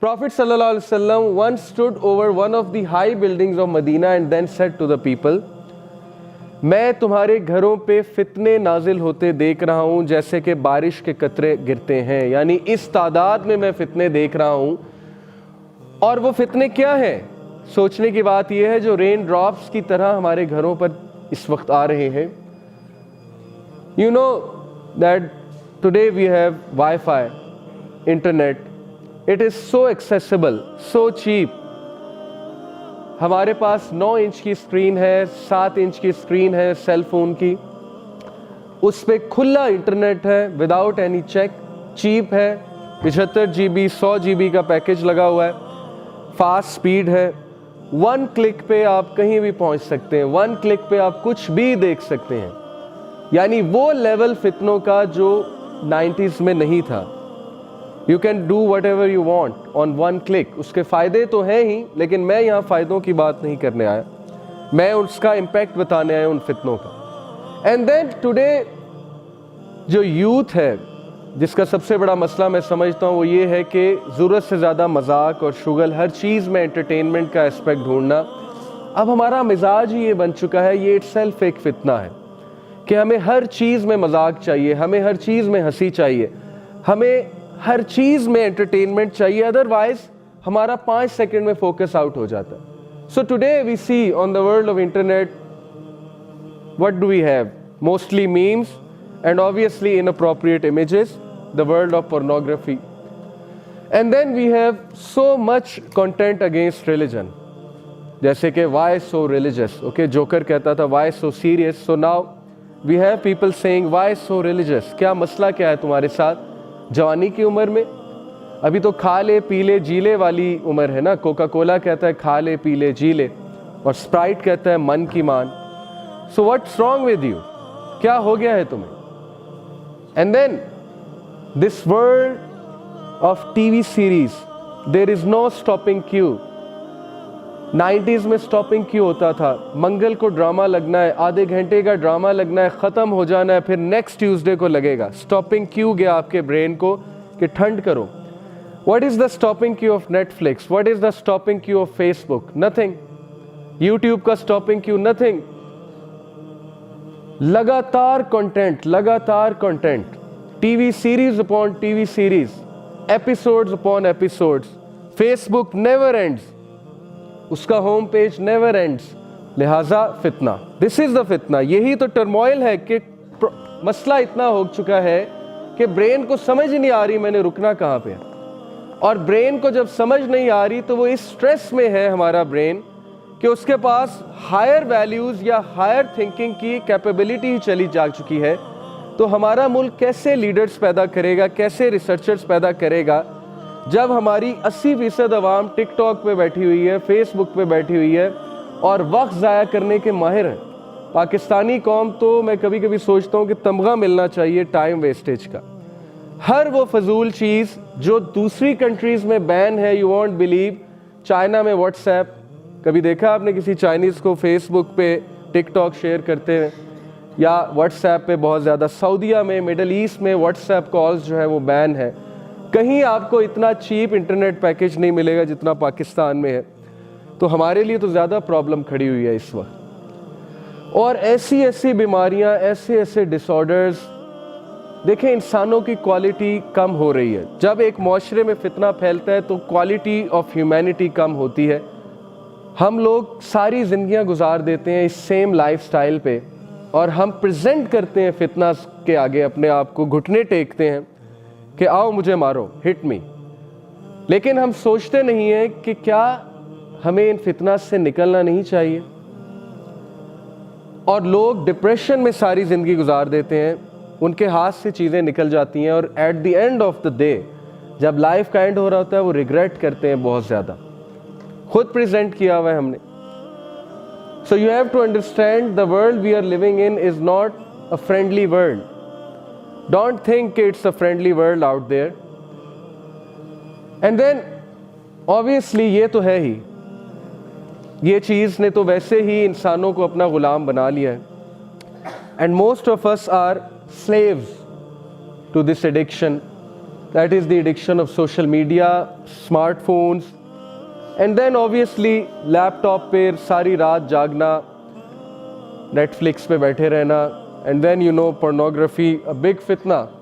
Prophet sallallahu alaihi wasallam once stood over one of the high buildings of Medina and then said to the people, मैं तुम्हारे घरों पे फितने नाजिल होते देख रहा हूँ जैसे कि बारिश के कतरे गिरते हैं, यानी इस तादाद में मैं फितने देख रहा हूँ। और वो फितने क्या हैं? सोचने की बात यह है जो रेन ड्रॉप्स की तरह हमारे घरों पर इस वक्त आ रहे हैं। You know that today we have Wi-Fi, internet. It is so accessible, so cheap. हमारे पास 9 इंच की स्क्रीन है, 7 इंच की स्क्रीन है सेल फोन की, उस पर खुला इंटरनेट है विदाउट एनी चेक, चीप है, 75 GB 100 GB का पैकेज लगा हुआ है, फास्ट स्पीड है। 1 क्लिक पे आप कहीं भी पहुंच सकते हैं, 1 क्लिक पे आप कुछ भी देख सकते हैं। यानी वो लेवल फितनों का जो 90s में नहीं था। You can do what ever you want on 1 click. उसके फ़ायदे तो हैं ही, लेकिन मैं यहाँ फ़ायदों की बात नहीं करने आया, मैं उसका इम्पैक्ट बताने आया उन फितनों का। एंड देन टुडे जो यूथ है जिसका सबसे बड़ा मसला मैं समझता हूँ वो ये है कि ज़रूरत से ज़्यादा मजाक और शुगल, हर चीज़ में एंटरटेनमेंट का एस्पेक्ट ढूंढना। अब हमारा मिजाज ही ये बन चुका है, ये इटसेल्फ एक फितना है कि हमें हर चीज़ में मजाक चाहिए, हमें हर चीज़ में हंसी चाहिए, हमें हर चीज़ में एंटरटेनमेंट चाहिए, अदरवाइज हमारा 5 सेकंड में फोकस आउट हो जाता है। So today we see on the world of internet what do we have? Mostly memes and obviously inappropriate images, the world of pornography, and then we have so much content against religion, जैसे कि why so religious. Okay, joker कहता था why so serious, so now we have people saying why so religious. क्या मसला क्या है तुम्हारे साथ? जवानी की उम्र में अभी तो खा ले पी ले जी ले वाली उम्र है ना। कोका कोला कहता है खा ले पी ले जी ले, और स्प्राइट कहता है मन की मान। So what's wrong with you? क्या हो गया है तुम्हें? And then this world of TV series, there is no stopping queue. 90s में स्टॉपिंग क्यू होता था, मंगल को ड्रामा लगना है, आधे घंटे का ड्रामा लगना है, ख़त्म हो जाना है, फिर नेक्स्ट ट्यूसडे को लगेगा। स्टॉपिंग क्यू गया आपके ब्रेन को कि ठंड करो। What is the stopping Q of Netflix? What is the stopping Q of Facebook? Nothing. YouTube का स्टॉपिंग क्यू? नथिंग। लगातार कंटेंट, लगातार content, TV series upon TV series, episodes upon episodes. Facebook never ends, उसका home page never ends, लिहाजा फितना। This is the फितना। यही तो turmoil है कि मसला इतना हो चुका है कि ब्रेन को समझ ही नहीं आ रही मैंने रुकना कहाँ पे। और ब्रेन को जब समझ नहीं आ रही तो वो इस स्ट्रेस में है हमारा ब्रेन कि उसके पास हायर वैल्यूज़ या हायर थिंकिंग की कैपेबिलिटी ही चली जा चुकी है। तो हमारा मुल्क कैसे लीडर्स पैदा करेगा, कैसे रिसर्चर्स पैदा करेगा जब हमारी 80% अवाम टिकटॉक पे बैठी हुई है, फेसबुक पे बैठी हुई है और वक्त ज़ाया करने के माहिर हैं। पाकिस्तानी कौम तो मैं कभी कभी सोचता हूँ कि तमगा मिलना चाहिए टाइम वेस्टेज का। हर वो फजूल चीज़ जो दूसरी कंट्रीज़ में बैन है, यू वॉन्ट बिलीव। चाइना में व्हाट्सएप, कभी देखा आपने किसी चाइनीज़ को फेसबुक पे टिकटॉक शेयर करते हैं या व्हाट्सएप पे बहुत ज़्यादा? सऊदीया में, मिडल ईस्ट में व्हाट्सएप कॉल्स जो है वो बैन है। कहीं आपको इतना चीप इंटरनेट पैकेज नहीं मिलेगा जितना पाकिस्तान में है। तो हमारे लिए तो ज़्यादा प्रॉब्लम खड़ी हुई है इस वक्त। और ऐसी ऐसी बीमारियां, ऐसे ऐसे डिसऑर्डर्स, देखें इंसानों की क्वालिटी कम हो रही है। जब एक माशरे में फितना फैलता है तो क्वालिटी ऑफ ह्यूमैनिटी कम होती है। हम लोग सारी ज़िंदगियां गुजार देते हैं इस सेम लाइफस्टाइल पे और हम प्रेजेंट करते हैं फितना के आगे अपने आप को, घुटने टेकते हैं कि आओ मुझे मारो, हिट मी। लेकिन हम सोचते नहीं हैं कि क्या हमें इन फितना से निकलना नहीं चाहिए। और लोग डिप्रेशन में सारी ज़िंदगी गुजार देते हैं, उनके हाथ से चीज़ें निकल जाती हैं और at the end of the day जब लाइफ का एंड हो रहा होता है वो रिग्रेट करते हैं बहुत ज़्यादा। खुद प्रेजेंट किया हुआ है हमने। So you have to understand the world we are living in is not a friendly world. Don't think it's a friendly world out there. And then obviously ये तो है ही, ये चीज़ ने तो वैसे ही इंसानों को अपना गुलाम बना लिया है। And most of us are slaves to this addiction, That is the addiction of social media, smartphones, and then obviously laptop पे सारी रात जागना, Netflix पे बैठे रहना, and then pornography, a big fitna.